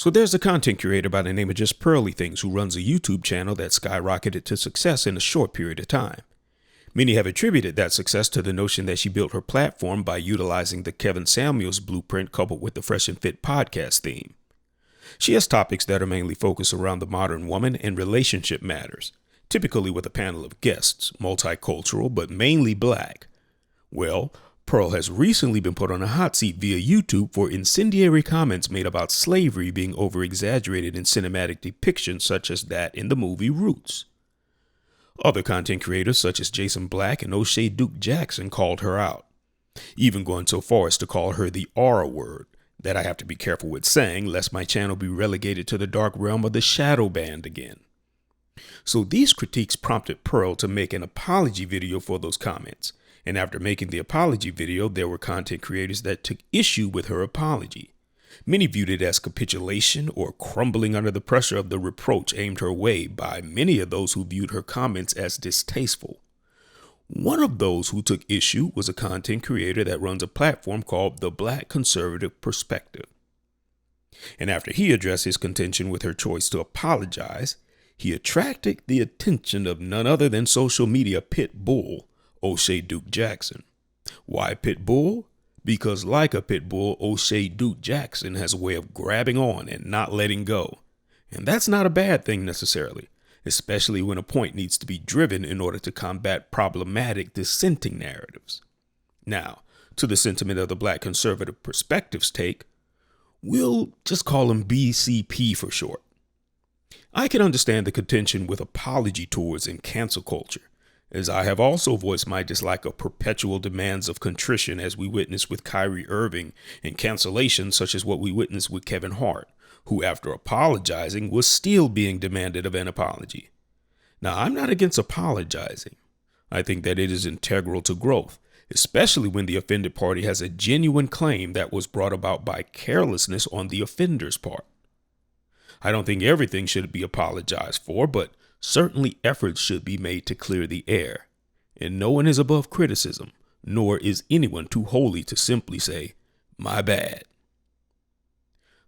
So there's a content creator by the name of Just Pearly Things who runs a YouTube channel that skyrocketed to success in a short period of time. Many have attributed that success to the notion that she built her platform by utilizing the Kevin Samuels blueprint coupled with the Fresh and Fit podcast theme. She has topics that are mainly focused around the modern woman and relationship matters, typically with a panel of guests, multicultural but mainly black. Well, Pearl has recently been put on a hot seat via YouTube for incendiary comments made about slavery being over-exaggerated in cinematic depictions such as that in the movie Roots. Other content creators such as Jason Black and Oshay Duke Jackson called her out, even going so far as to call her the R word, that I have to be careful with saying lest my channel be relegated to the dark realm of the shadow banned again. So these critiques prompted Pearl to make an apology video for those comments. And after making the apology video, there were content creators that took issue with her apology. Many viewed it as capitulation or crumbling under the pressure of the reproach aimed her way by many of those who viewed her comments as distasteful. One of those who took issue was a content creator that runs a platform called The Black Conservative Perspective. And after he addressed his contention with her choice to apologize, he attracted the attention of none other than social media pit bull, Oshay Duke Jackson. Why pit bull? Because like a pit bull, Oshay Duke Jackson has a way of grabbing on and not letting go. And that's not a bad thing necessarily, especially when a point needs to be driven in order to combat problematic dissenting narratives. Now, to the sentiment of the Black Conservative Perspective's take, we'll just call him BCP for short. I can understand the contention with apology tours in cancel culture, as I have also voiced my dislike of perpetual demands of contrition as we witnessed with Kyrie Irving and cancellation such as what we witnessed with Kevin Hart, who after apologizing was still being demanded of an apology. Now, I'm not against apologizing. I think that it is integral to growth, especially when the offended party has a genuine claim that was brought about by carelessness on the offender's part. I don't think everything should be apologized for, but certainly efforts should be made to clear the air. And no one is above criticism, nor is anyone too holy to simply say, "My bad."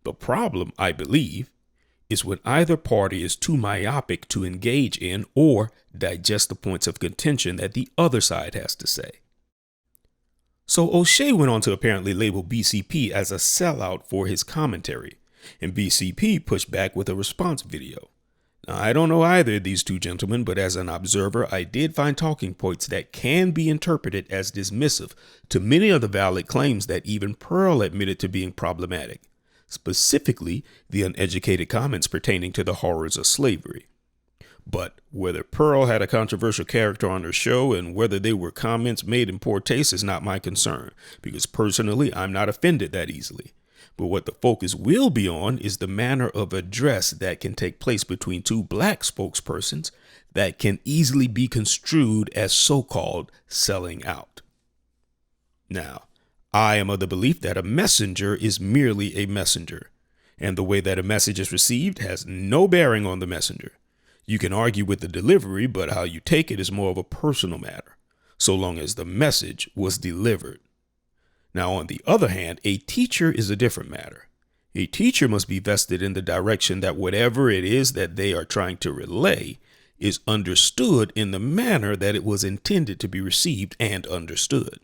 The problem, I believe, is when either party is too myopic to engage in or digest the points of contention that the other side has to say. So Oshay went on to apparently label BCP as a sellout for his commentary, and BCP pushed back with a response video. Now, I don't know either of these two gentlemen, but as an observer, I did find talking points that can be interpreted as dismissive to many of the valid claims that even Pearl admitted to being problematic, specifically the uneducated comments pertaining to the horrors of slavery. But whether Pearl had a controversial character on her show and whether they were comments made in poor taste is not my concern, because personally, I'm not offended that easily. But what the focus will be on is the manner of address that can take place between two black spokespersons that can easily be construed as so-called selling out. Now, I am of the belief that a messenger is merely a messenger, and the way that a message is received has no bearing on the messenger. You can argue with the delivery, but how you take it is more of a personal matter, so long as the message was delivered. Now, on the other hand, a teacher is a different matter. A teacher must be vested in the direction that whatever it is that they are trying to relay is understood in the manner that it was intended to be received and understood.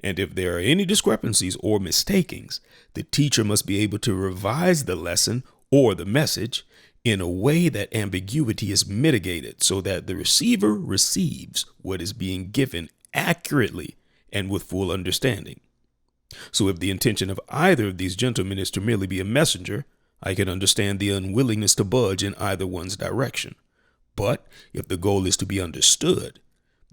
And if there are any discrepancies or mistakings, the teacher must be able to revise the lesson or the message in a way that ambiguity is mitigated so that the receiver receives what is being given accurately and with full understanding. So if the intention of either of these gentlemen is to merely be a messenger, I can understand the unwillingness to budge in either one's direction. But if the goal is to be understood,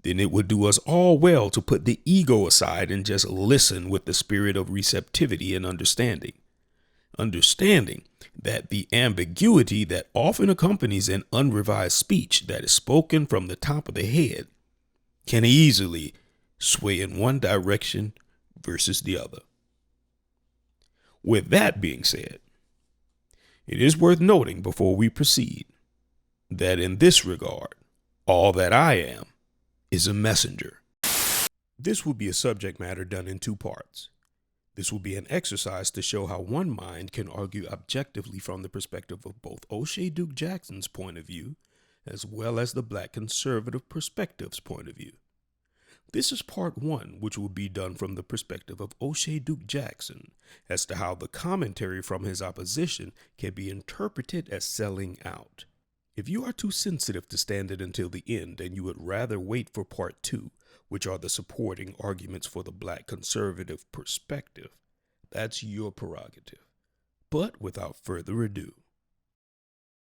then it would do us all well to put the ego aside and just listen with the spirit of receptivity and understanding. Understanding that the ambiguity that often accompanies an unrevised speech that is spoken from the top of the head can easily sway in one direction versus the other. With that being said, it is worth noting before we proceed that in this regard, all that I am is a messenger. This will be a subject matter done in two parts. This will be an exercise to show how one mind can argue objectively from the perspective of both Oshay Duke Jackson's point of view, as well as the Black conservative perspective's point of view. This is part one, which will be done from the perspective of Oshay Duke Jackson, as to how the commentary from his opposition can be interpreted as selling out. If you are too sensitive to stand it until the end and you would rather wait for part two, which are the supporting arguments for the Black conservative perspective, that's your prerogative. But without further ado.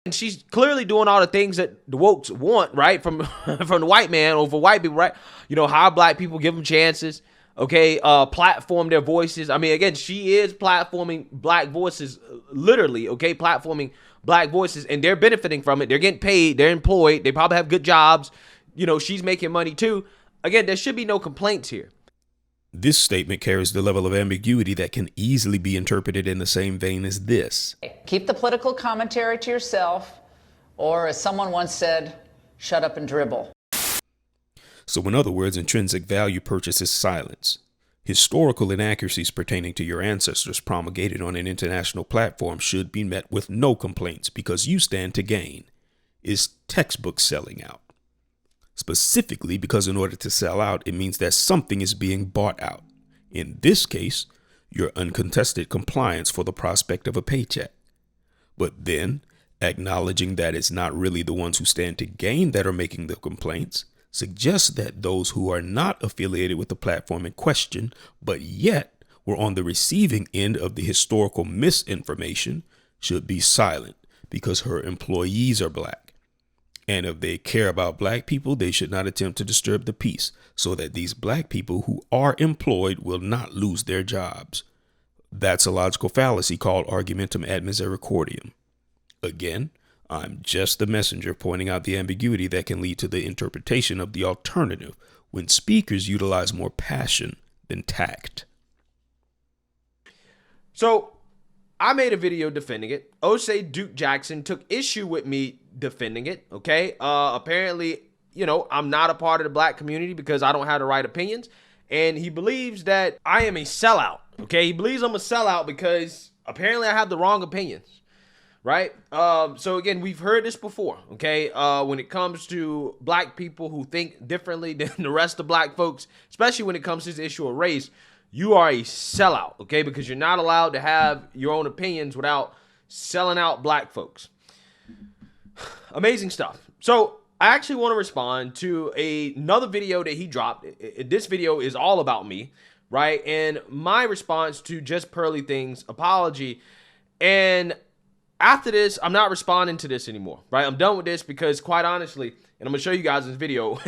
And she's clearly doing all the things that the wokes want, right? From the white man or for white people, right? You know, hire Black people, give them chances, okay? Platform their voices. I mean, again, she is platforming Black voices, literally, okay? Platforming Black voices, and they're benefiting from it. They're getting paid. They're employed. They probably have good jobs. You know, she's making money too. Again, there should be no complaints here. This statement carries the level of ambiguity that can easily be interpreted in the same vein as this. Keep the political commentary to yourself, or as someone once said, shut up and dribble. So in other words, intrinsic value purchases silence. Historical inaccuracies pertaining to your ancestors promulgated on an international platform should be met with no complaints because you stand to gain. Is textbook selling out. Specifically because in order to sell out, it means that something is being bought out. In this case, your uncontested compliance for the prospect of a paycheck. But then, acknowledging that it's not really the ones who stand to gain that are making the complaints, suggests that those who are not affiliated with the platform in question, but yet were on the receiving end of the historical misinformation, should be silent because her employees are Black. And if they care about Black people, they should not attempt to disturb the peace so that these Black people who are employed will not lose their jobs. That's a logical fallacy called argumentum ad misericordiam. Again, I'm just the messenger pointing out the ambiguity that can lead to the interpretation of the alternative when speakers utilize more passion than tact. So I made a video defending it. Oshay Duke Jackson took issue with me defending it. Okay. Apparently, you know, I'm not a part of the Black community because I don't have the right opinions. And he believes that I am a sellout. Okay. He believes I'm a sellout because apparently I have the wrong opinions. Right. So again, we've heard this before. Okay. When it comes to Black people who think differently than the rest of Black folks, especially when it comes to the issue of race, you are a sellout, okay? Because you're not allowed to have your own opinions without selling out Black folks. Amazing stuff. So I actually want to respond to another video that he dropped. This video is all about me, right? And my response to Just Pearly Things apology. And after this, I'm not responding to this anymore, right? I'm done with this because quite honestly, and I'm going to show you guys this video,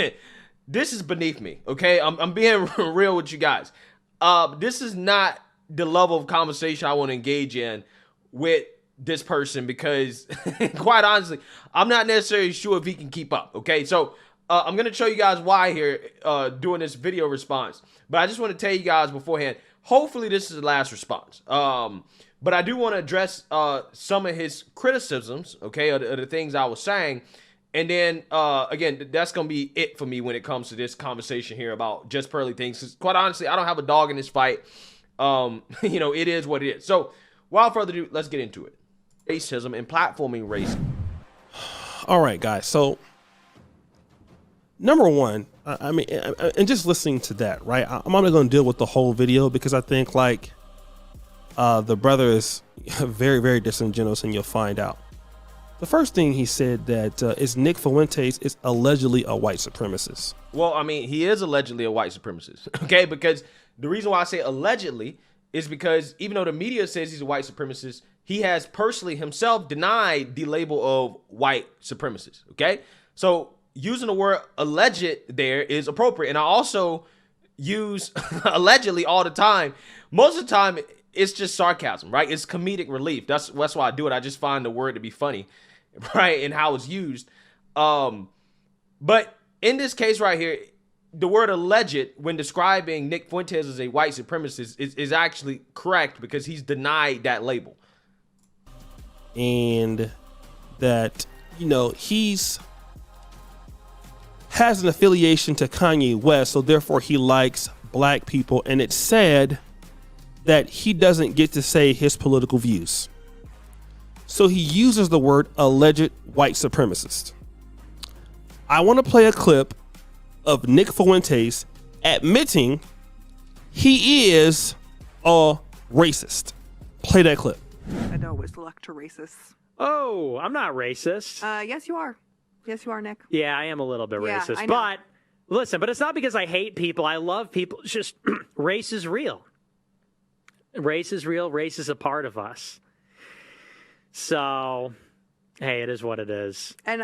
this is beneath me, okay? I'm being real with you guys. This is not the level of conversation I want to engage in with this person because quite honestly, I'm not necessarily sure if he can keep up. Okay. So, I'm going to show you guys why here, doing this video response, but I just want to tell you guys beforehand, hopefully this is the last response. But I do want to address, some of his criticisms, okay, of the things I was saying. And then, again, that's going to be it for me when it comes to this conversation here about Just Pearly Things. 'Cause quite honestly, I don't have a dog in this fight. You know, it is what it is. So, without further ado, let's get into it. Racism and platforming race. All right, guys. So, number one, I mean, and just listening to that, right? I'm not going to deal with the whole video because I think, like, the brother is very, very disingenuous, and you'll find out. The first thing he said that is Nick Fuentes is allegedly a white supremacist. Well, I mean, he is allegedly a white supremacist, okay? Because the reason why I say allegedly is because even though the media says he's a white supremacist, he has personally himself denied the label of white supremacist, okay? So using the word alleged there is appropriate. And I also use allegedly all the time. Most of the time, it's just sarcasm, right? It's comedic relief. That's why I do it. I just find the word to be funny, right? And how it's used. But in this case right here, the word alleged when describing Nick Fuentes as a white supremacist is actually correct because he's denied that label. And that, you know, has an affiliation to Kanye West, so therefore he likes Black people. And it's sad that he doesn't get to say his political views. So he uses the word alleged white supremacist. I want to play a clip of Nick Fuentes admitting he is a racist. Play that clip. I don't wish luck to racists. Oh, I'm not racist. Yes, you are. Yes, you are, Nick. Yeah, I am a little bit Yeah, racist. I know. But listen, but it's not because I hate people. I love people. It's just race is real. Race is real. Race is a part of us. So, hey, it is what it is. And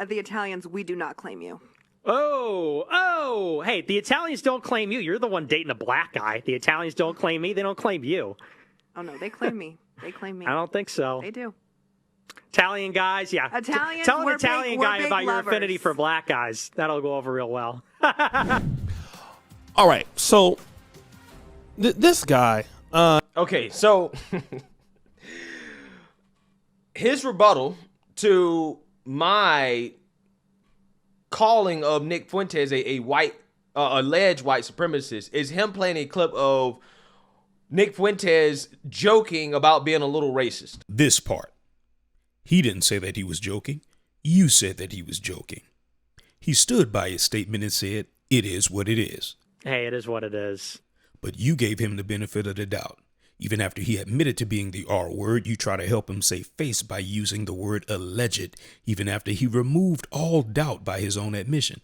the Italians, we do not claim you. Oh, hey, the Italians don't claim you. You're the one dating a black guy. The Italians don't claim me. They don't claim you. Oh, no, they claim me. They claim me. I don't think so. They do. Italian guys, yeah. Italians, Tell an we're Italian big- guy we're big about your lovers. affinity for black guys. That'll go over real well. All right, so this guy, Okay, so his rebuttal to my calling of Nick Fuentes a white, alleged white supremacist is him playing a clip of Nick Fuentes joking about being a little racist. This part. He didn't say that he was joking. You said that he was joking. He stood by his statement and said, "It is what it is." Hey, it is what it is. But you gave him the benefit of the doubt. Even after he admitted to being the R word, you try to help him save face by using the word alleged, even after he removed all doubt by his own admission.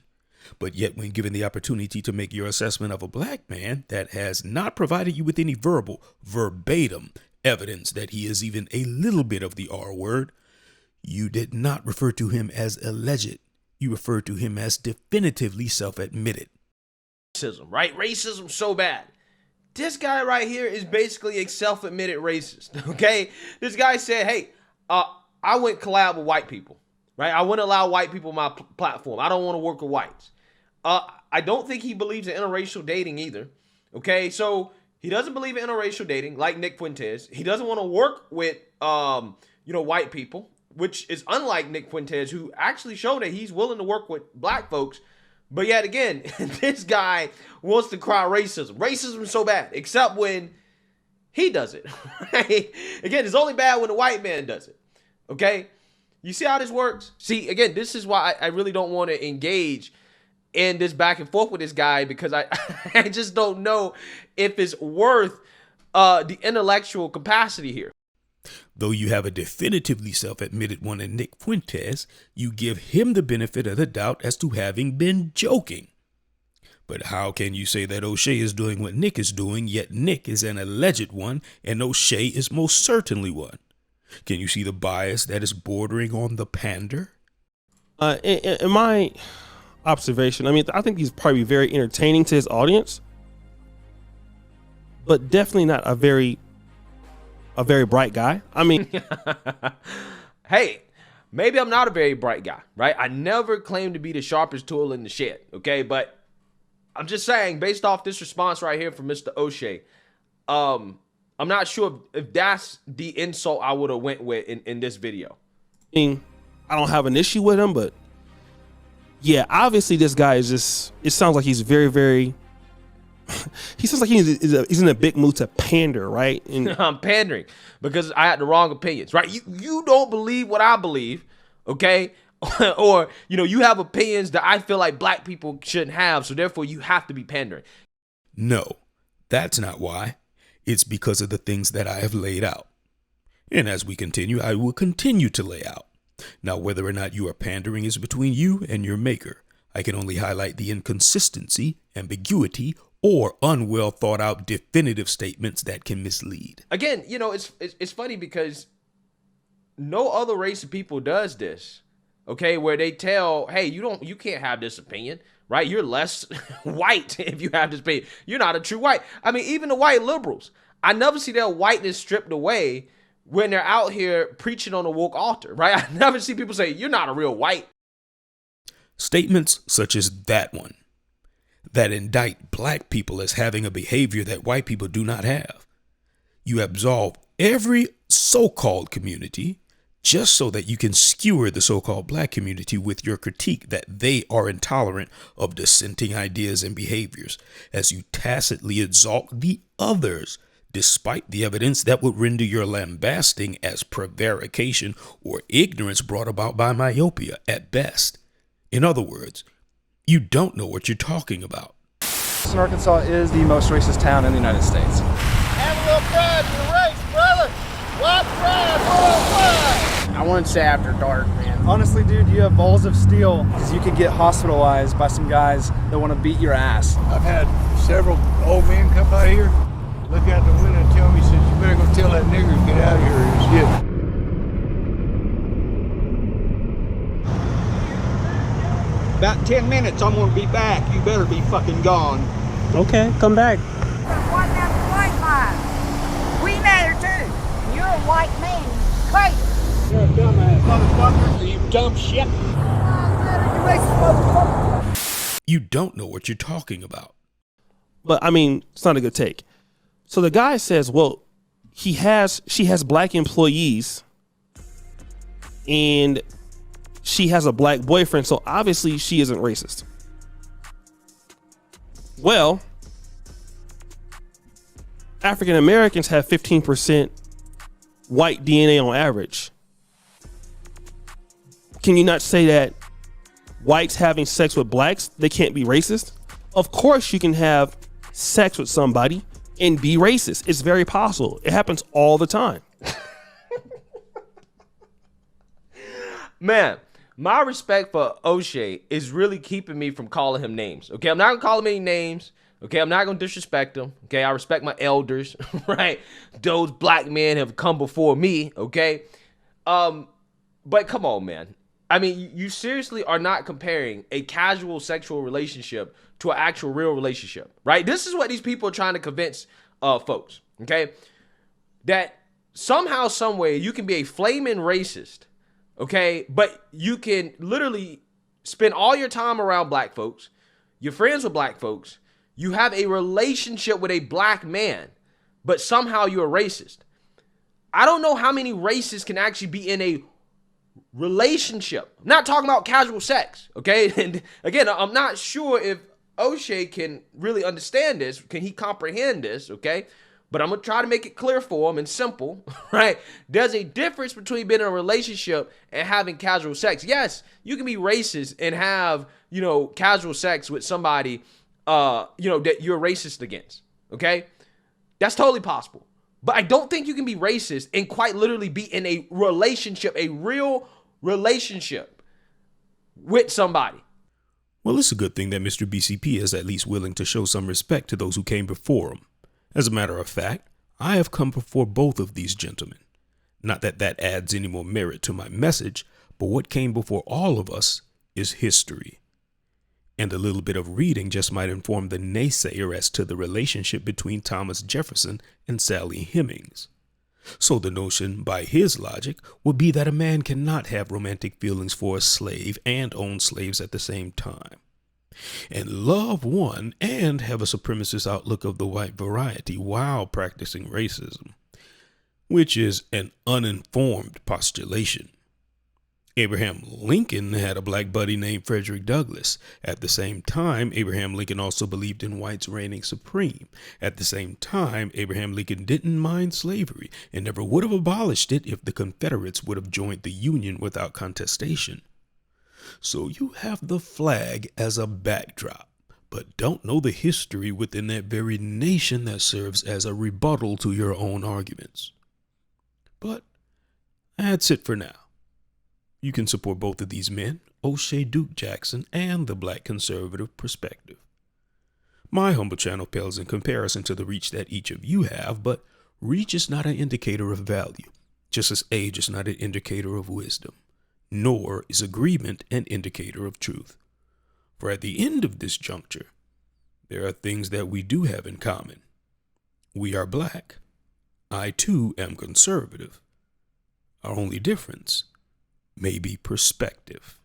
But yet, when given the opportunity to make your assessment of a black man that has not provided you with any verbatim evidence that he is even a little bit of the R word, you did not refer to him as alleged. You referred to him as definitively self-admitted. Racism, right? Racism so bad. This guy right here is basically a self-admitted racist, okay? This guy said, hey, I wouldn't collab with white people, right? I wouldn't allow white people on my platform. I don't want to work with whites. I don't think he believes in interracial dating either, okay? So he doesn't believe in interracial dating like Nick Fuentes. He doesn't want to work with, white people, which is unlike Nick Fuentes, who actually showed that he's willing to work with black folks. But yet again, this guy wants to cry racism. Racism is so bad, except when he does it. Right? Again, it's only bad when the white man does it. Okay? You see how this works? See, again, this is why I really don't want to engage in this back and forth with this guy, because I just don't know if it's worth the intellectual capacity here. Though you have a definitively self-admitted one in Nick Fuentes, you give him the benefit of the doubt as to having been joking. But how can you say that Oshay is doing what Nick is doing, yet Nick is an alleged one and Oshay is most certainly one? Can you see the bias that is bordering on the pander? in my observation, I mean, I think he's probably very entertaining to his audience, but definitely not a very bright guy. I mean, Hey, maybe I'm not a very bright guy, right? I never claimed to be the sharpest tool in the shed, okay? But I'm just saying, based off this response right here from Mr. Oshay, I'm not sure if that's the insult I would have went with in this video. I don't have an issue with him, but yeah, obviously this guy is just, it sounds like he's very, very, he sounds like he's in a big mood to pander, right? And I'm pandering because I had the wrong opinions, right? You don't believe what I believe, okay? Or, you have opinions that I feel like black people shouldn't have, so therefore you have to be pandering. No, that's not why. It's because of the things that I have laid out. And as we continue, I will continue to lay out. Now, whether or not you are pandering is between you and your maker. I can only highlight the inconsistency, ambiguity, or unwell thought out definitive statements that can mislead. Again, it's funny because no other race of people does this, okay? Where they tell, hey, you can't have this opinion, right? You're less white if you have this opinion. You're not a true white. I mean, even the white liberals, I never see their whiteness stripped away when they're out here preaching on a woke altar, right? I never see people say, you're not a real white. Statements such as that one, that indict black people as having a behavior that white people do not have. You absolve every so-called community just so that you can skewer the so-called black community with your critique that they are intolerant of dissenting ideas and behaviors, as you tacitly exalt the others, despite the evidence that would render your lambasting as prevarication or ignorance brought about by myopia at best. In other words, you don't know what you're talking about. Arkansas is the most racist town in the United States. Have a little pride in your race, brother. White pride worldwide. I wouldn't say after dark, man. Honestly, dude, you have balls of steel because you could get hospitalized by some guys that want to beat your ass. I've had several old men come out here, look out the window and tell me, says, you better go tell that nigger to get out of here and shit. About 10 minutes, I'm gonna be back. You better be fucking gone. Okay, come back. White man, white lie. We matter too. You're a white man. Crazy. You're a dumbass motherfucker. You dumb shit. You racist motherfucker. You don't know what you're talking about. But I mean, it's not a good take. So the guy says, well, she has black employees and she has a black boyfriend, so obviously she isn't racist. Well, African Americans have 15% white DNA on average. Can you not say that whites having sex with blacks, they can't be racist? Of course you can have sex with somebody and be racist. It's very possible. It happens all the time. Man, my respect for Oshay is really keeping me from calling him names. Okay, I'm not gonna call him any names. Okay, I'm not gonna disrespect him. Okay, I respect my elders, right? Those black men have come before me. Okay, but come on, man. I mean, you seriously are not comparing a casual sexual relationship to an actual real relationship, right? This is what these people are trying to convince folks. Okay, that somehow, some way, you can be a flaming racist. Okay, but you can literally spend all your time around black folks. You're friends with black folks. You have a relationship with a black man, but somehow you're a racist. I don't know how many racists can actually be in a relationship. I'm not talking about casual sex, okay? And again, I'm not sure if Oshay can really understand this. Can he comprehend this, okay? But I'm going to try to make it clear for him and simple, right? There's a difference between being in a relationship and having casual sex. Yes, you can be racist and have, casual sex with somebody, that you're racist against, okay? That's totally possible. But I don't think you can be racist and quite literally be in a relationship, a real relationship with somebody. Well, it's a good thing that Mr. BCP is at least willing to show some respect to those who came before him. As a matter of fact, I have come before both of these gentlemen. Not that that adds any more merit to my message, but what came before all of us is history. And a little bit of reading just might inform the naysayer as to the relationship between Thomas Jefferson and Sally Hemings. So the notion, by his logic, would be that a man cannot have romantic feelings for a slave and own slaves at the same time, and love one and have a supremacist outlook of the white variety while practicing racism, which is an uninformed postulation. Abraham Lincoln had a black buddy named Frederick Douglass. At the same time, Abraham Lincoln also believed in whites reigning supreme. At the same time, Abraham Lincoln didn't mind slavery and never would have abolished it if the Confederates would have joined the Union without contestation. So you have the flag as a backdrop, but don't know the history within that very nation that serves as a rebuttal to your own arguments. But that's it for now. You can support both of these men, Oshay Duke Jackson and the Black Conservative Perspective. My humble channel pales in comparison to the reach that each of you have, but reach is not an indicator of value, just as age is not an indicator of wisdom, nor is agreement an indicator of truth. For at the end of this juncture, there are things that we do have in common. We are black. I too am conservative. Our only difference may be perspective.